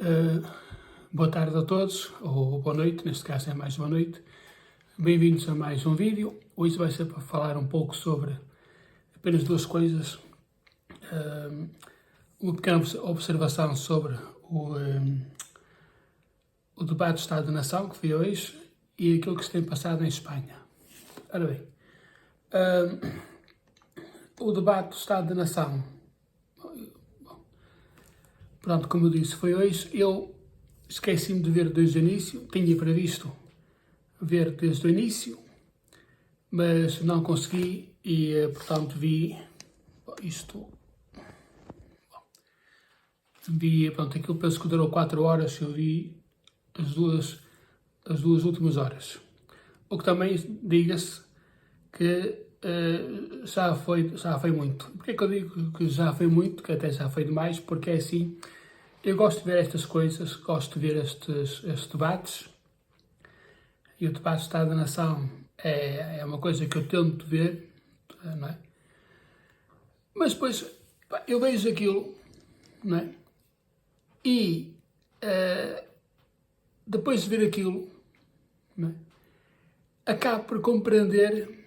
Uh, Boa tarde a todos, ou boa noite, neste caso é mais boa noite. Bem-vindos a mais um vídeo. Hoje vai ser para falar um pouco sobre apenas duas coisas. Uma pequena observação sobre o debate do Estado da Nação, que foi hoje, e aquilo que se tem passado em Espanha. Ora bem, o debate do Estado da Nação, pronto, como eu disse, foi hoje. Eu esqueci-me de ver desde o início, tinha previsto ver desde o início, mas não consegui e, portanto, vi pronto, aquilo penso que durou 4 horas, eu vi as duas últimas horas. O que também, diga-se, que já foi muito. Porquê que eu digo que já foi muito, que até já foi demais? Porque é assim, eu gosto de ver estas coisas, gosto de ver estes debates, e o debate do Estado da Nação é uma coisa que eu tento ver, não é? Mas depois eu vejo aquilo, não é? E depois de ver aquilo, não é? Acabo por compreender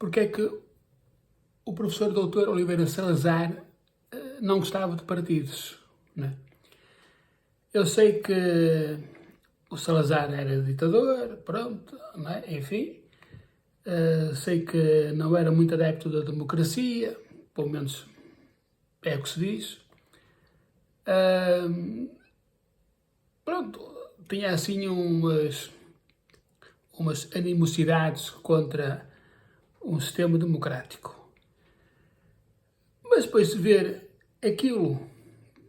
porque é que o professor doutor Oliveira Salazar não gostava de partidos, não é? Eu sei que o Salazar era ditador, pronto, não é? Enfim, sei que não era muito adepto da democracia, pelo menos é o que se diz. Pronto, tinha assim umas animosidades contra um sistema democrático. Mas depois de ver aquilo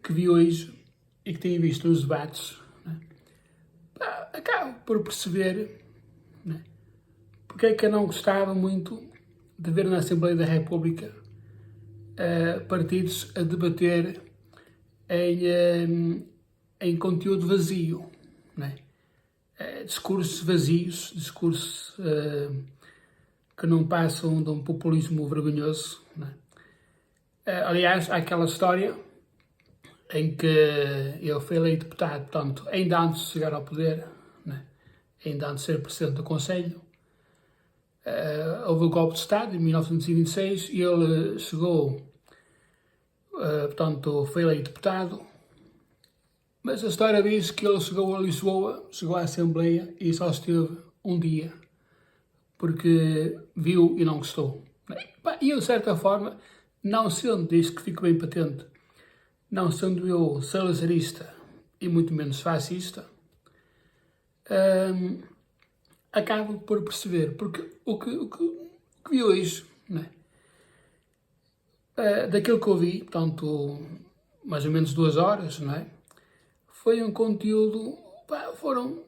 que vi hoje e que tenho visto nos debates, né, acabo por perceber, né, porque é que eu não gostava muito de ver na Assembleia da República partidos a debater em conteúdo vazio, né? Discursos vazios, discursos que não passam de um populismo vergonhoso, né? Aliás, há aquela história em que ele foi eleito deputado, portanto, ainda antes de chegar ao poder, né? Ainda antes de ser Presidente do Conselho, houve o golpe de Estado em 1926 e ele chegou, portanto, foi eleito deputado, mas a história diz que ele chegou a Lisboa, chegou à Assembleia e só esteve um dia, porque viu e não gostou. E eu, de certa forma, não sendo, isto que fica bem patente, não sendo eu salazarista e muito menos fascista, acabo por perceber, porque o que vi hoje, né, daquilo que eu vi, portanto, mais ou menos 2 horas, não é? Foi um conteúdo, foram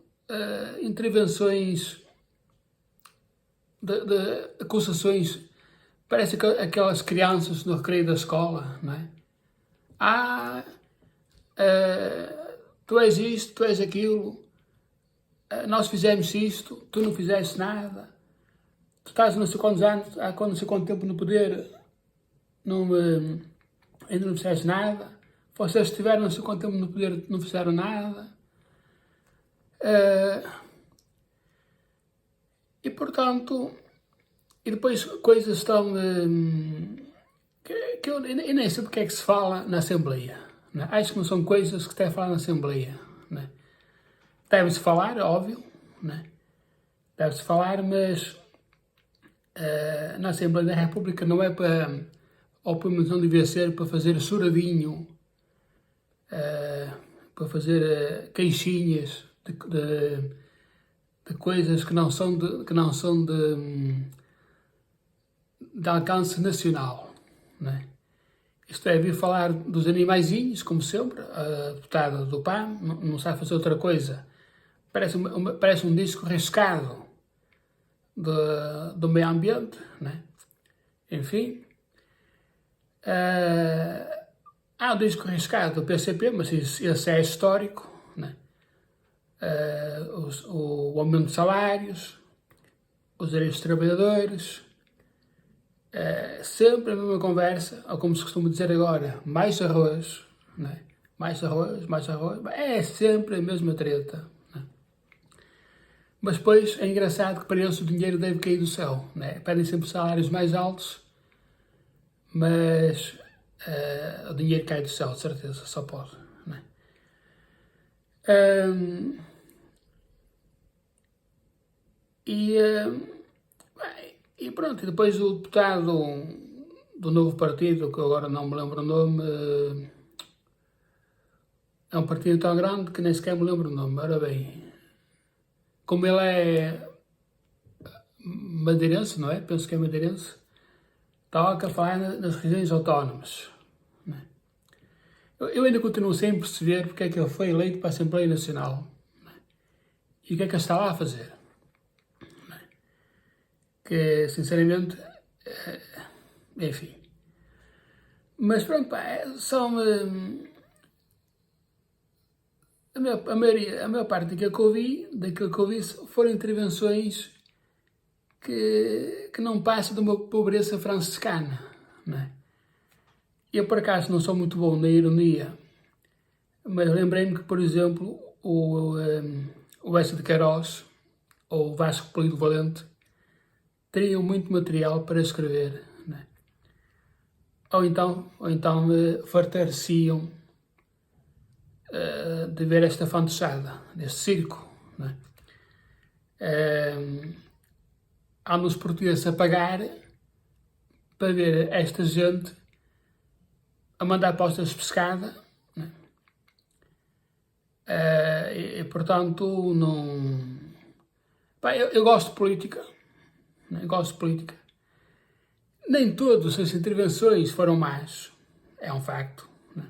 intervenções de acusações, parece que aquelas crianças no recreio da escola, não é? Tu és isto, tu és aquilo, nós fizemos isto, tu não fizeste nada, tu estás não sei quantos anos, há não sei quanto tempo no poder, ainda não fizeste nada, vocês estiveram não sei quanto tempo no poder, não fizeram nada. E portanto, e depois coisas tão que eu nem sei porque é que se fala na Assembleia, né? Acho que não são coisas que se deve falar na Assembleia, né? Deve-se falar, óbvio, né? Deve-se falar, mas na Assembleia da República não é para, ou pelo menos não devia ser, para fazer choradinho, para fazer queixinhas de coisas que não são de alcance nacional, né? Isto é, vir falar dos animaizinhos, como sempre, a deputada do PAN não sabe fazer outra coisa. Parece um disco riscado do meio ambiente, né? Enfim. Há o disco riscado do PCP, mas esse é histórico, né? O aumento de salários, os direitos dos trabalhadores, sempre a mesma conversa, ou como se costuma dizer agora, mais arroz, né? mais arroz, mais arroz. É sempre a mesma treta. Né? Mas depois é engraçado que para eles o dinheiro deve cair do céu. Né? Pedem sempre salários mais altos, mas o dinheiro cai do céu, de certeza, só pode. Né? E pronto, e depois o deputado do novo partido, que eu agora não me lembro o nome, é um partido tão grande que nem sequer me lembro o nome. Ora bem, como ele é madeirense, não é? Penso que é madeirense, toca a falar nas regiões autónomas. Né? Eu ainda continuo sem perceber porque é que ele foi eleito para a Assembleia Nacional. Né? E o que é que ele está lá a fazer. Né? Que, sinceramente, enfim. Mas pronto, pá, são... a maior parte daquilo que eu vi foram intervenções que não passam de uma pobreza franciscana. Né? Eu, por acaso, não sou muito bom na ironia, mas lembrei-me que, por exemplo, o Bessa de Queiroz ou o Vasco Polido Valente teriam muito material para escrever. Né? Ou então fartar-se-iam de ver esta fantochada, deste circo. Né? Andam os portugueses a pagar para ver esta gente a mandar postas de pescada. Né? E portanto, não... Pá, eu gosto de política. Né? Gosto de política. Nem todas as intervenções foram más. É um facto. Né?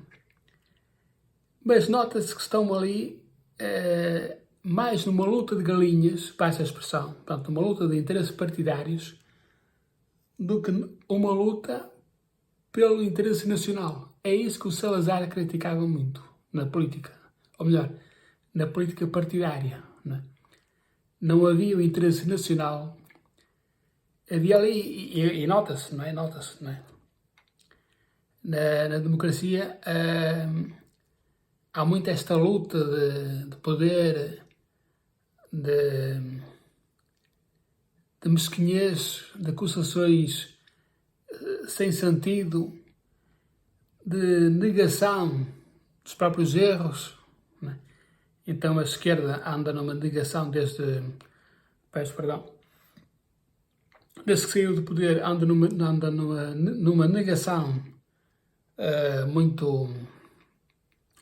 Mas nota-se que estão ali mais numa luta de galinhas, passa a expressão, portanto, uma luta de interesses partidários, do que uma luta pelo interesse nacional. É isso que o Salazar criticava muito na política. Ou melhor, na política partidária. Né? Não havia o interesse nacional. Havia ali, e nota-se, não é? Nota-se, não é? Na democracia há muito esta luta de poder, de mesquinhez, de acusações sem sentido, de negação dos próprios erros. Né? Então a esquerda anda numa negação desde que saiu do poder, anda numa negação muito,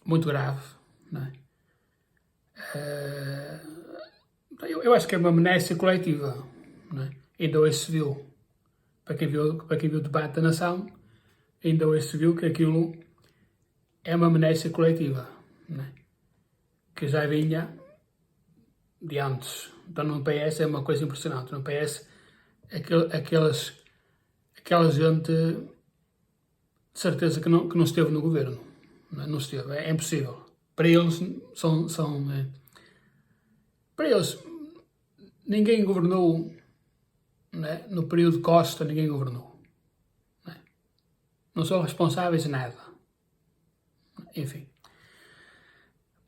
muito grave. Né? Eu acho que é uma amnésia coletiva. Né? Ainda hoje se viu, para quem viu o debate da nação, ainda hoje se viu que aquilo é uma amnésia coletiva. Né? Que já vinha de antes. Então no PS é uma coisa impressionante. No PS, aquela gente, de certeza que não esteve no governo. Não esteve, é impossível. Para eles, para eles, ninguém governou, né? No período Costa, ninguém governou. Né? Não são responsáveis de nada. Enfim.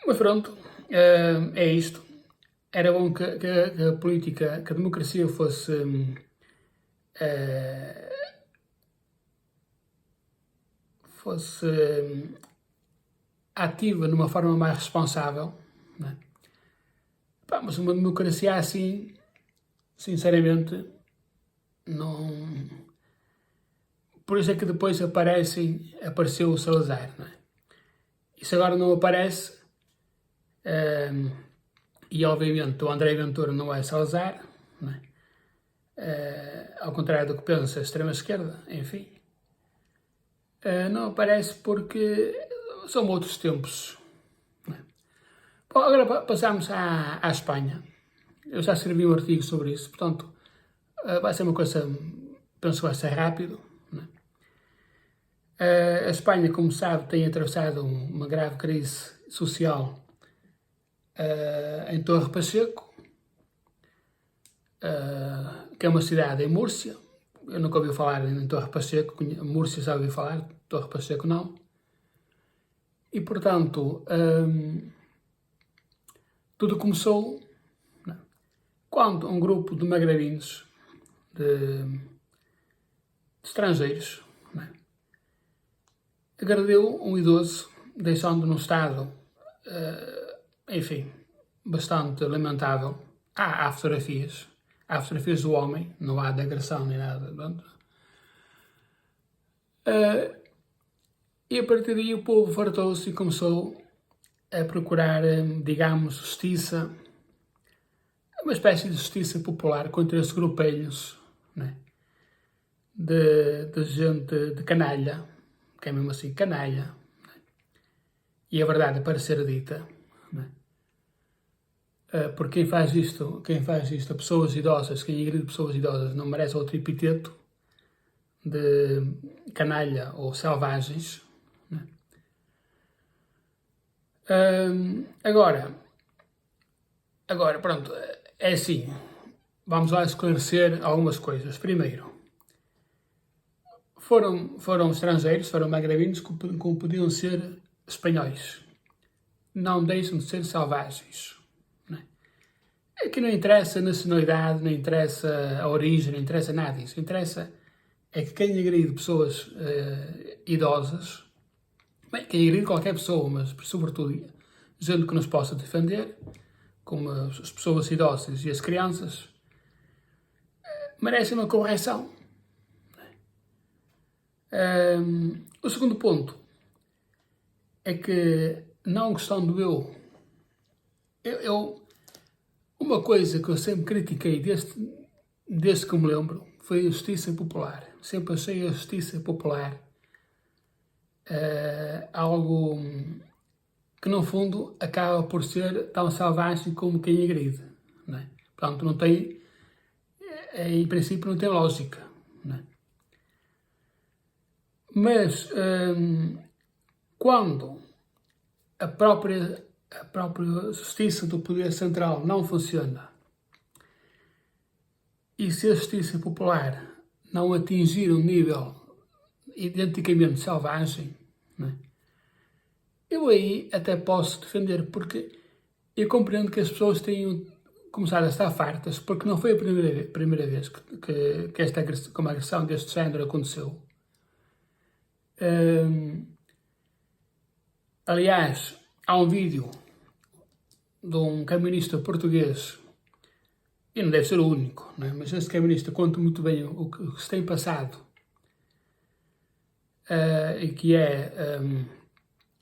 Mas pronto, é isto. Era bom que a política, que a democracia fosse ativa de uma forma mais responsável. Né? Pá, mas uma democracia assim, sinceramente, não... Por isso é que depois apareceu o Salazar. Não é? E se agora não aparece, e obviamente o André Ventura não é Salazar, não é? Ao contrário do que pensa a extrema-esquerda, enfim, não aparece porque são outros tempos. Não é? Bom, agora passamos à Espanha. Eu já escrevi um artigo sobre isso, portanto, vai ser uma coisa, penso que vai ser rápido. Não é? A Espanha, como sabe, tem atravessado uma grave crise social em Torre Pacheco, que é uma cidade em Múrcia. Eu nunca ouvi falar em Torre Pacheco, Múrcia já ouvi falar, Torre Pacheco não. E portanto, tudo começou, né, quando um grupo de magrebins, de estrangeiros, né, agrediu um idoso, deixando num estado, enfim, bastante lamentável. Há fotografias do homem, não há de agressão nem nada. E a partir daí o povo fartou-se e começou a procurar, digamos, justiça, uma espécie de justiça popular contra esses grupelhos, né, de gente de canalha, que é mesmo assim, canalha, né? E a verdade é para ser dita, né? Porque quem faz isto a pessoas idosas, quem agride pessoas idosas não merece outro epiteto de canalha ou selvagens, né? Agora, pronto, é assim, vamos lá esclarecer algumas coisas. Primeiro, foram estrangeiros, foram magrebinos, como podiam ser espanhóis. Não deixam de ser selvagens. Aqui não interessa a nacionalidade, não interessa a origem, não interessa nada disso. Interessa é que quem agride pessoas idosas, bem, quem agride qualquer pessoa, mas sobretudo gente que nos possa defender, como as pessoas idosas e as crianças, merecem uma correção. O segundo ponto é que, não gostando uma coisa que eu sempre critiquei desde que eu me lembro foi a justiça popular. Sempre achei a justiça popular algo que, no fundo, acaba por ser tão selvagem como quem agride, não é? Portanto, não tem, em princípio, não tem lógica, não é? Mas, quando a própria justiça do poder central não funciona e se a justiça popular não atingir um nível identicamente selvagem, né, eu aí até posso defender, porque eu compreendo que as pessoas tenham começado a estar fartas, porque não foi a primeira vez que esta uma agressão deste género aconteceu. Aliás, há um vídeo de um camionista português, e não deve ser o único, né? Mas este camionista conta muito bem o que se tem passado, e que é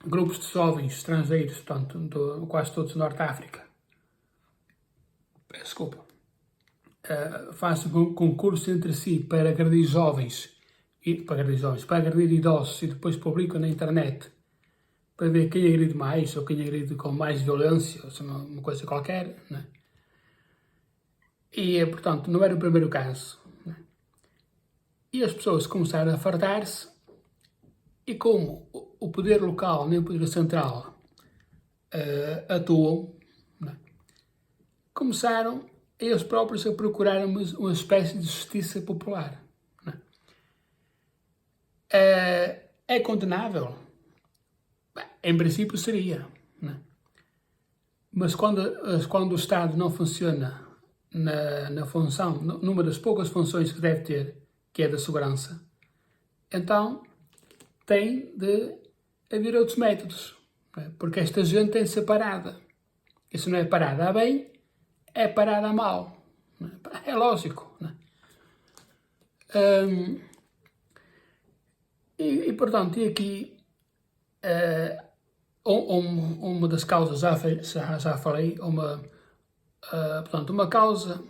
grupos de jovens estrangeiros, portanto, quase todos do Norte de África, desculpa, fazem concurso entre si para agredir para agredir idosos e depois publicam na internet para ver quem agride mais ou quem agride com mais violência, ou uma coisa qualquer, né? E, portanto, não era o primeiro caso, né? E as pessoas começaram a fartar-se, e como o poder local nem o poder central atuam, né, começaram eles próprios a procurar uma espécie de justiça popular, né? É condenável? Bem, em princípio seria, né? Mas quando o Estado não funciona na função, numa das poucas funções que deve ter, que é da segurança, então tem de haver outros métodos, né? Porque esta gente tem de ser parada. E se não é parada a bem, é parada a mal, né? É lógico, né? Portanto, e aqui uma das causas, já falei, portanto, uma causa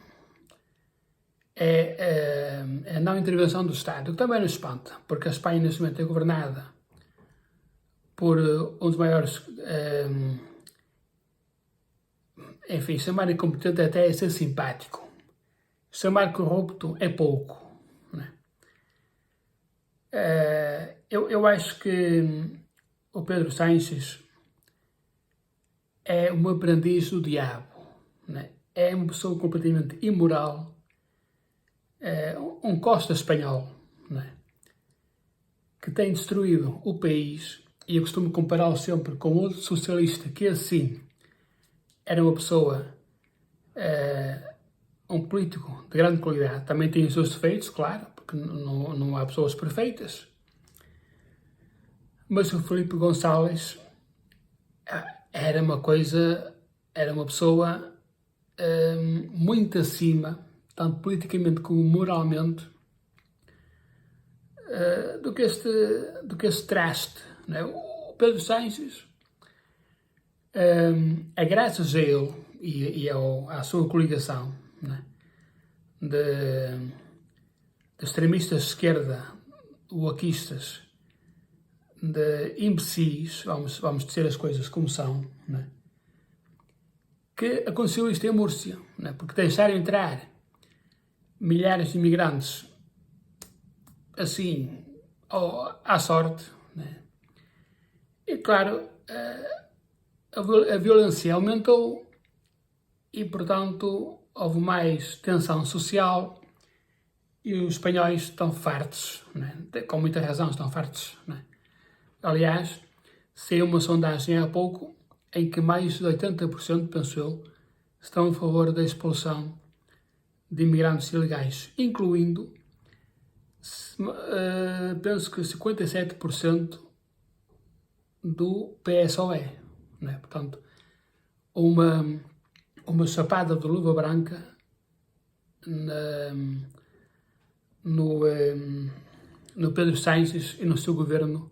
é a não intervenção do Estado, que também nos espanta, porque a Espanha neste momento é governada por um dos maiores, enfim, chamar incompetente até é ser simpático, chamar corrupto é pouco, né? Eu acho que o Pedro Sánchez é um aprendiz do diabo, né? É uma pessoa completamente imoral, um Costa espanhol, né? Que tem destruído o país, e eu costumo compará-lo sempre com outro socialista que assim era uma pessoa, um político de grande qualidade, também tem os seus defeitos, claro, porque não há pessoas perfeitas, mas o Filipe Gonçalves era uma pessoa muito acima, tanto politicamente como moralmente, do que este traste. Não é? O Pedro Sánchez, é graças a ele e à sua coligação, não é? de extremistas de esquerda, wokeistas, de imbecis, vamos dizer as coisas como são, não é? Que aconteceu isto em Múrcia, não é? Porque deixaram entrar milhares de imigrantes assim, à sorte, né? E claro, a violência aumentou e, portanto, houve mais tensão social e os espanhóis estão fartos, né? Com muita razão estão fartos, né? Aliás, saiu uma sondagem há pouco em que mais de 80%, penso eu, estão a favor da expulsão de imigrantes ilegais, incluindo, penso que 57% do PSOE, né? Portanto, uma chapada de luva branca no Pedro Sánchez e no seu governo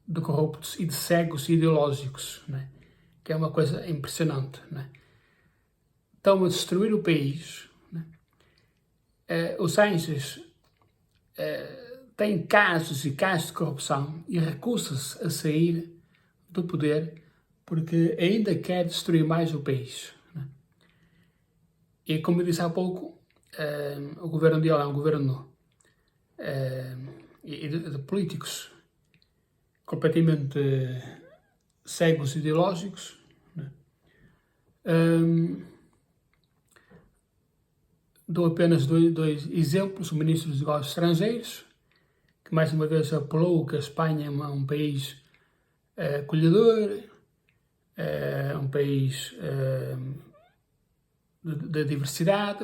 de corruptos e de cegos ideológicos, né? Que é uma coisa impressionante. Né? Estão a destruir o país. Né? O Sánchez tem casos e casos de corrupção e recusa-se a sair do poder porque ainda quer destruir mais o país. Né? E como eu disse há pouco, o governo dele é um governo de políticos completamente cegos ideológicos. Né? Dou apenas dois exemplos: o ministro dos Negócios Estrangeiros, que mais uma vez apelou que a Espanha é um país acolhedor, um país da diversidade,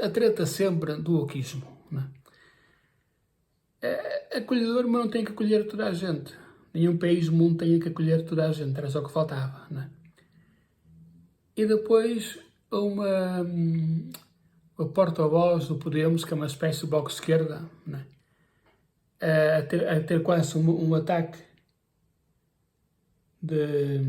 a treta sempre do wokeismo. Né? É acolhedor, mas não tem que acolher toda a gente. Nenhum país do mundo tem que acolher toda a gente, era só o que faltava. Né? E depois uma porta-voz do Podemos, que é uma espécie de bloco de esquerda, né? a ter quase um ataque de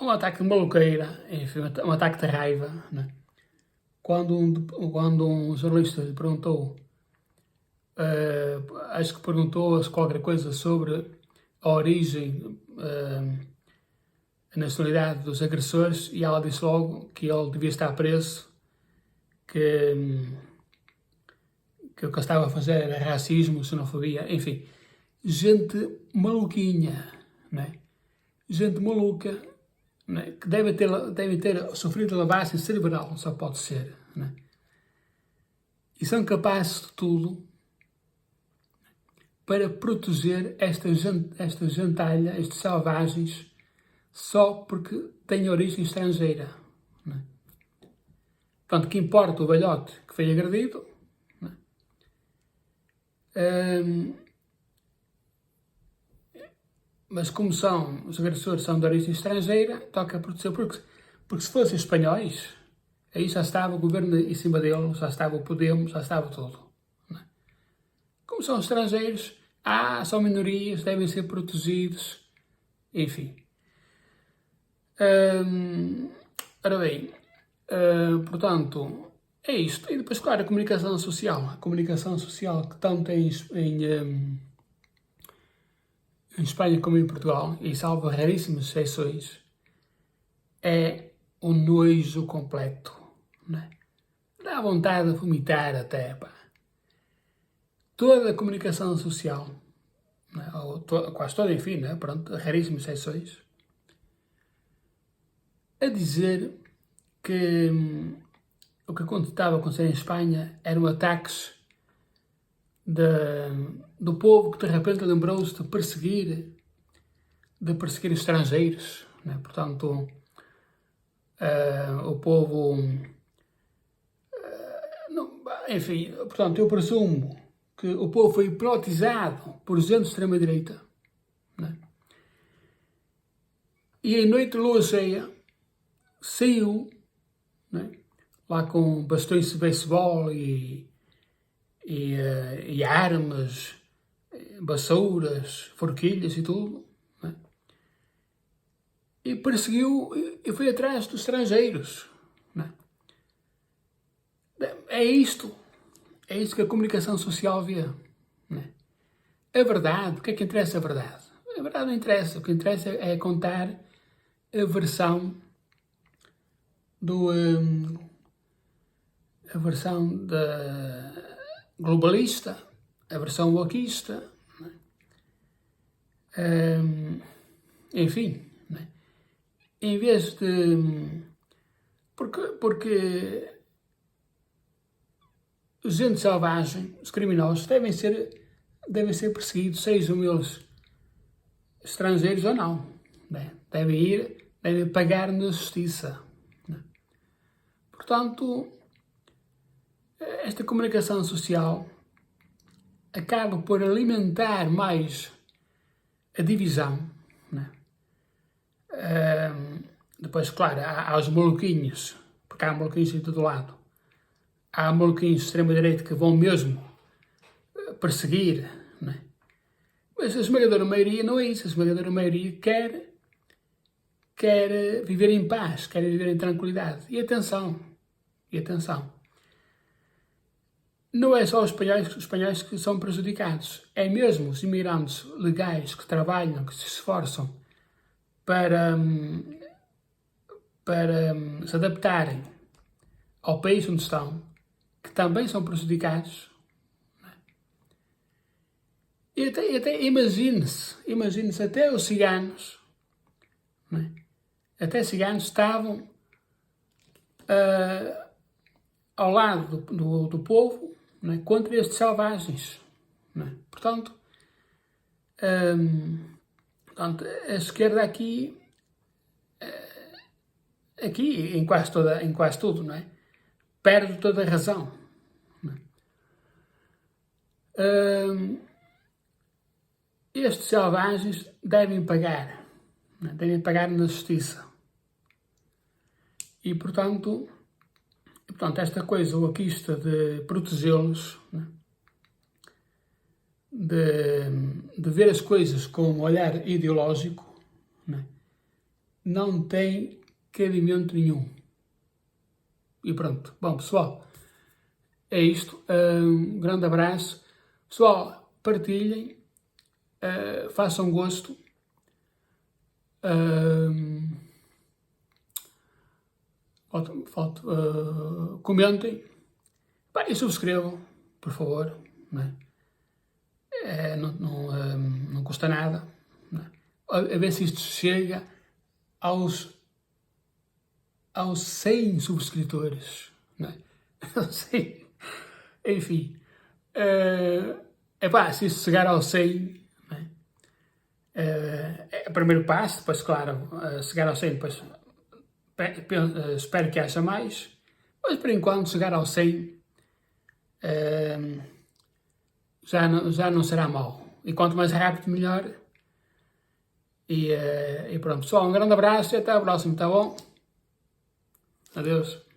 um ataque de maluqueira, enfim, um ataque de raiva, né? Quando um jornalista lhe perguntou, acho que perguntou qualquer coisa sobre a origem, a nacionalidade dos agressores, e ela disse logo que ele devia estar preso, que o que ele estava a fazer era racismo, xenofobia, enfim, gente maluquinha, né? Gente maluca, né? Que deve ter sofrido lavagem cerebral, só pode ser, né? E são capazes de tudo para proteger esta gentalha, estes selvagens, só porque têm origem estrangeira. Né? Portanto, que importa o velhote que foi agredido, né? Mas como os agressores são de origem estrangeira, toca proteger, porque se fossem espanhóis, aí já estava o governo em cima deles, já estava o Podemos, já estava tudo. Né? Como são estrangeiros, são minorias, devem ser protegidos, enfim. Ora bem, portanto, é isto. E depois, claro, a comunicação social que tanto em Espanha como em Portugal, e salvo raríssimas exceções, é um nojo completo. Né? Dá vontade de vomitar até, pá. Toda a comunicação social, né? Quase toda, enfim, né? Pronto, raríssimas exceções, a dizer que o que estava a acontecer em Espanha eram ataques do povo que de repente lembrou-se de perseguir estrangeiros, né? Portanto, o povo, enfim, portanto, eu presumo que o povo foi hipnotizado por gente de extrema-direita, né? E em noite de lua cheia saiu, né? Lá com bastões de beisebol e armas, vassouras, forquilhas e tudo, né? E perseguiu e foi atrás dos estrangeiros, né? É isto que a comunicação social vê, né? A verdade, o que é que interessa a verdade? A verdade não interessa, o que interessa é contar a versão a versão globalista, a versão wokeista, né? Enfim, né? Em vez de... Porque os gente selvagem, os criminosos, devem ser perseguidos, sejam eles estrangeiros ou não, né? Devem pagar na justiça, né? Portanto, esta comunicação social acaba por alimentar mais a divisão, né? Depois, claro, há os maluquinhos, porque há maluquinhos de todo lado. Há maluquinhos de extrema-direita que vão mesmo perseguir, né? Mas a esmagadora maioria não é isso. A esmagadora maioria quer viver em paz, quer viver em tranquilidade. E atenção, não é só os espanhóis que são prejudicados, é mesmo os imigrantes legais que trabalham, que se esforçam para se adaptarem ao país onde estão, que também são prejudicados. E até imagine-se, até os ciganos, né? Até ciganos estavam ao lado do povo, né? Contra estes selvagens, né? Portanto, a esquerda aqui em quase tudo, não é? Perde toda a razão, não é? Estes selvagens devem pagar, né? Devem pagar na justiça. E, portanto, esta coisa wokeista de protegê-los, né? De ver as coisas com um olhar ideológico, né? Não tem cabimento nenhum. E pronto. Bom, pessoal, é isto. Um grande abraço. Pessoal, partilhem, façam gosto, comentem e subscrevam, por favor, né? Não custa nada, né? A ver se isto chega aos 100 subscritores, né? Enfim, se isto chegar aos 100, né? É o primeiro passo. Depois, claro, chegar aos 100, depois espero que haja mais, mas por enquanto chegar aos 100 já não será mau. E quanto mais rápido, melhor. E pronto, pessoal, um grande abraço e até a próxima, tá bom? Adeus.